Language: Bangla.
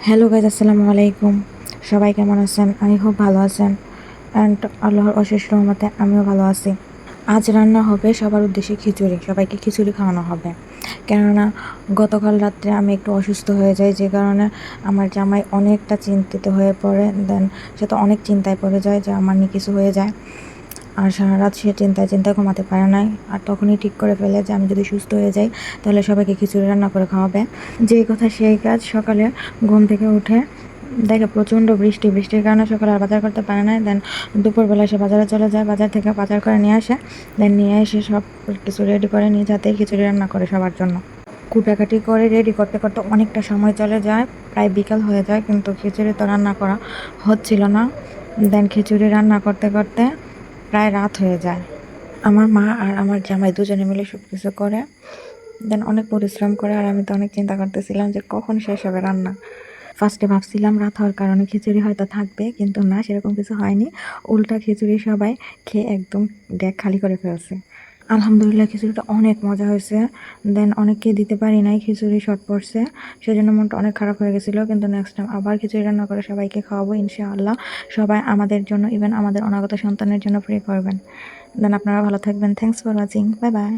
হ্যালো গাইজ, আসসালামু আলাইকুম। সবাই কেমন আছেন? আমি খুব ভালো আছেন অ্যান্ড আল্লাহর অশেষ রহমতে আমিও ভালো আছি। আজ রান্না হবে সবার উদ্দেশ্যে খিচুড়ি। সবাইকে খিচুড়ি খাওয়ানো হবে, কেননা গতকাল রাত্রে আমি একটু অসুস্থ হয়ে যাই, যে কারণে আমার জামাই অনেকটা চিন্তিত হয়ে পড়ে। দেন সে তো অনেক চিন্তায় পড়ে যায় যে আমার নিয়ে কিছু হয়ে যায়, আর সারা রাত সে চিন্তায় চিন্তায় ঘুমাতে পারে নাই। আর তখনই ঠিক করে ফেলে যে আমি যদি সুস্থ হয়ে যাই তাহলে সবাইকে খিচুড়ি রান্না করে খাওয়াবে। যেই কথা সেই কাজ। সকালে ঘুম থেকে উঠে দেখে প্রচণ্ড বৃষ্টির কারণে সকালে আর বাজার করতে পারে না। দেন দুপুরবেলা সে বাজারে চলে যায়, বাজার থেকে বাজার করে নিয়ে আসে। দেন নিয়ে এসে সব কিছু রেডি করে নিয়ে যাতে খিচুড়ি রান্না করে সবার জন্য। কুটাকাটি করে রেডি করতে করতে অনেকটা সময় চলে যায়, প্রায় বিকাল হয়ে যায়, কিন্তু খিচুড়ি তো রান্না করা হচ্ছিল না। দেন খিচুড়ি রান্না করতে করতে প্রায় রাত হয়ে যায়। আমার মা আর আমার জামাই দুজনে মিলে সব কিছু করে। দেন অনেক পরিশ্রম করে, আর আমি তো অনেক চিন্তা করতেছিলাম যে কখন শেষ হবে রান্না। ফার্স্টে ভাবছিলাম রাত হওয়ার কারণে খিচুড়ি হয়তো থাকবে, কিন্তু না, সেরকম কিছু হয়নি। উল্টা খিচুড়ি সবাই খেয়ে একদম ডেক খালি করে ফেলছে। আলহামদুলিল্লাহ, খিচুড়িটা অনেক মজা হয়েছে। দেন অনেককে দিতে পারি নাই, খিচুড়ি শর্ট পড়ছে, সেজন্য মনটা অনেক খারাপ হয়ে গেছিলো। কিন্তু নেক্সট টাইম আবার খিচুড়ি রান্না করে সবাইকে খাওয়াবো ইনশাআল্লাহ। সবাই আমাদের জন্য, ইভেন আমাদের অনাগত সন্তানের জন্য প্রে করবেন। দেন আপনারা ভালো থাকবেন। Thanks for watching. Bye bye.